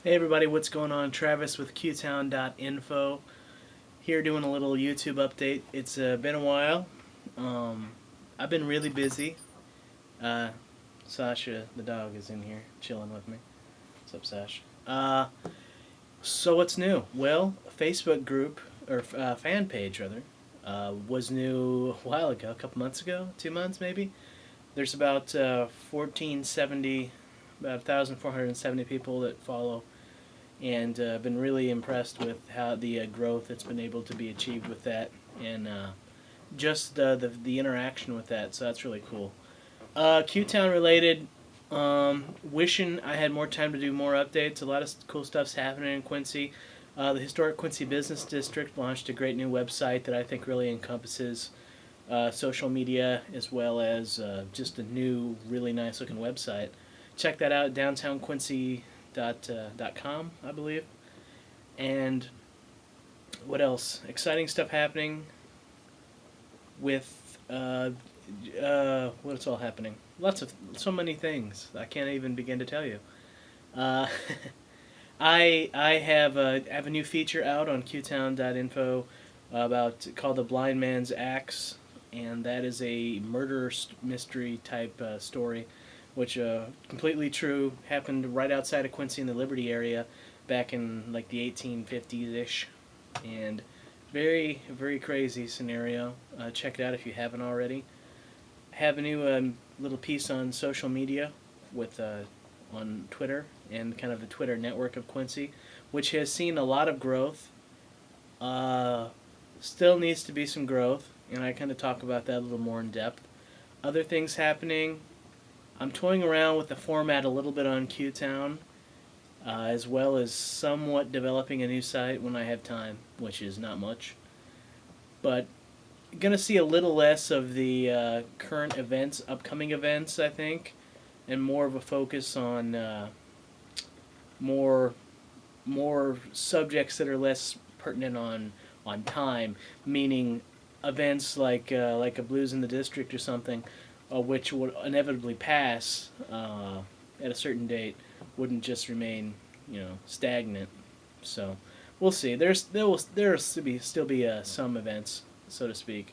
Hey everybody, what's going on? Travis with Qtown.info here doing a little YouTube update. It's been a while. Um, I've been really busy. Uh, Sasha, the dog, is in here chilling with me. What's up, Sash? So what's new? Well, a Facebook group, or fan page rather, was new a while ago, a couple months ago, 2 months maybe. There's about 1470, about 1,470 people that follow, and been really impressed with how the growth that's been able to be achieved with that, and just the interaction with that. So that's really cool. Qtown related. Wishing I had more time to do more updates. A lot of cool stuff's happening in Quincy. The historic Quincy Business District launched a great new website that I think really encompasses social media as well as just a new, really nice looking website. Check that out, downtownquincy.com, I believe. And what else? Exciting stuff happening with what's all happening? So many things. I can't even begin to tell you. Uh, I have a new feature out on qtown.info about called the Blind Man's Axe, and that is a murder mystery type story, which completely true, happened right outside of Quincy in the Liberty area back in like the 1850s ish, and very crazy scenario. Check it out if you haven't already. I have a new little piece on social media with on Twitter and kind of the Twitter network of Quincy, which has seen a lot of growth. Uh, Still needs to be some growth, and I kind of talk about that a little more in depth. Other things happening. I'm toying around with the format a little bit on Qtown, as well as somewhat developing a new site when I have time, which is not much. But gonna see a little less of the current events, upcoming events, I think, and more of a focus on more more subjects that are less pertinent on time, meaning events like a Blues in the District or something, which would inevitably pass at a certain date, wouldn't just remain stagnant. So we'll see. There will still be some events, so to speak,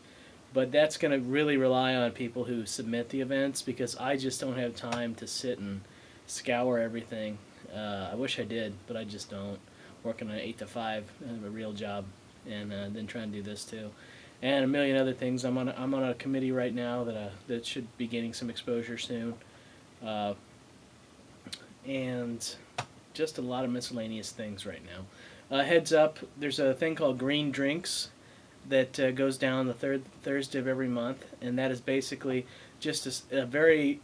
but that's going to really rely on people who submit the events because I just don't have time to sit and scour everything. I wish I did, but I just don't. Working an 8 to 5, a real job, and then trying to do this too, and a million other things. I'm on a committee right now that should be gaining some exposure soon, uh, and just a lot of miscellaneous things right now. Heads up, there's a thing called Green Drinks that goes down the third Thursday of every month, and that is basically just a very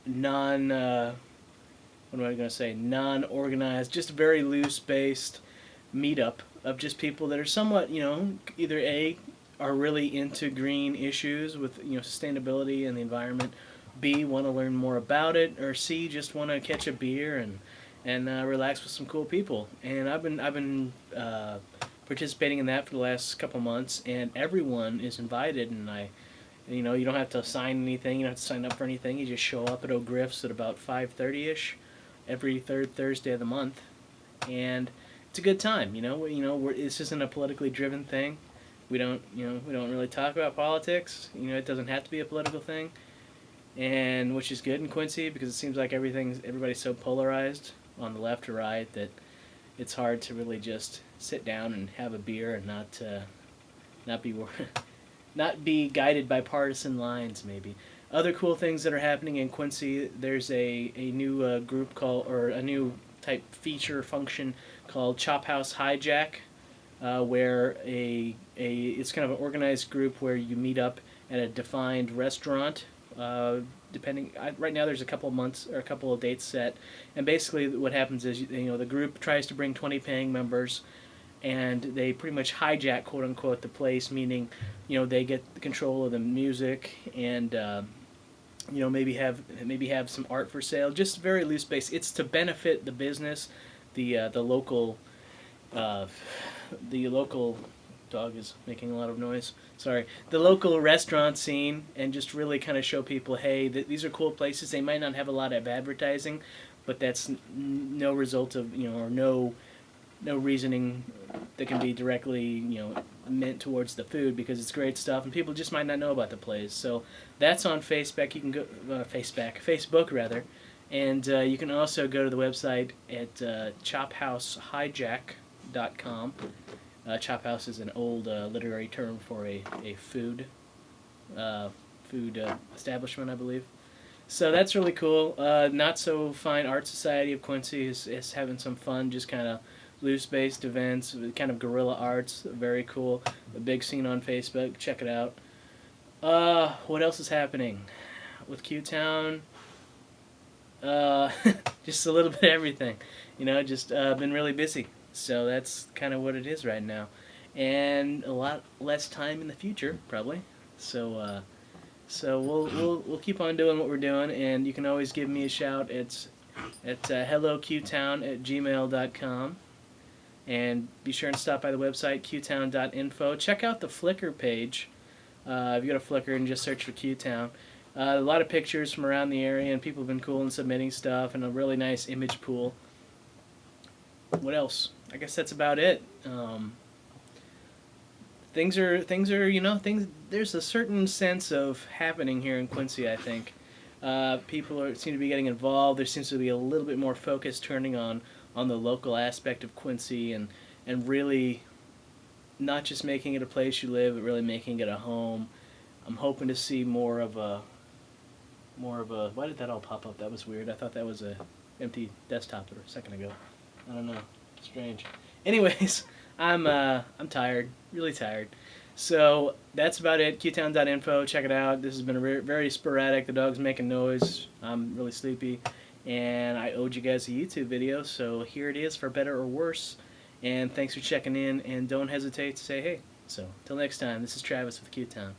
non what am I going to say, non-organized, just very loose-based meetup of just people that are somewhat, either A, are really into green issues with, sustainability and the environment, B, want to learn more about it, or C, just want to catch a beer and relax with some cool people. And I've been participating in that for the last couple months, and everyone is invited, and you don't have to sign anything, you don't have to sign up for anything, you just show up at O'Griff's at about 5:30ish every third Thursday of the month, and it's a good time. This isn't a politically driven thing. We don't really talk about politics. It doesn't have to be a political thing, and which is good in Quincy because it seems like everybody's so polarized on the left or right that it's hard to really just sit down and have a beer and not be not be guided by partisan lines, maybe. Other cool things that are happening in Quincy, there's a new group or a new type feature function called Chop House Hijack, where it's kind of an organized group where you meet up at a defined restaurant. Right now there's a couple of months or a couple of dates set, and basically what happens is the group tries to bring 20 paying members, and they pretty much hijack, quote unquote, the place, meaning they get control of the music and maybe have some art for sale, just very loose base. It's to benefit the business, the local uh, the local dog is making a lot of noise. Sorry, the local restaurant scene, and just really kind of show people, hey, these are cool places. They might not have a lot of advertising, but that's no result of, or no reasoning that can be directly, meant towards the food, because it's great stuff and people just might not know about the place. So that's on Facebook. You can go Facebook rather, and you can also go to the website at chophousehijack.com. Chop house is an old literary term for a food establishment, I believe. So that's really cool. Not So Fine Art Society of Quincy is having some fun, just kind of loose-based events, kind of guerrilla arts. Very cool. A big scene on Facebook. Check it out. What else is happening with Qtown? Just a little bit of everything. Just been really busy. So that's kind of what it is right now, and a lot less time in the future probably. So we'll keep on doing what we're doing, and you can always give me a shout at helloqtown@gmail.com, and be sure and stop by the website qtown.info. Check out the Flickr page. If you go to Flickr and just search for Qtown, a lot of pictures from around the area, and people have been cool in submitting stuff, and a really nice image pool. What else? I guess that's about it. Things are There's a certain sense of happening here in Quincy. I think people seem to be getting involved. There seems to be a little bit more focus turning on the local aspect of Quincy, and really not just making it a place you live, but really making it a home. I'm hoping to see more of a. Why did that all pop up? That was weird. I thought that was a empty desktop a second ago. I don't know. Strange. Anyways, I'm tired, really tired. So that's about it. Qtown.info. Check it out. This has been very sporadic. The dog's making noise. I'm really sleepy, and I owed you guys a YouTube video, so here it is, for better or worse. And thanks for checking in, and don't hesitate to say hey. So till next time, this is Travis with Qtown.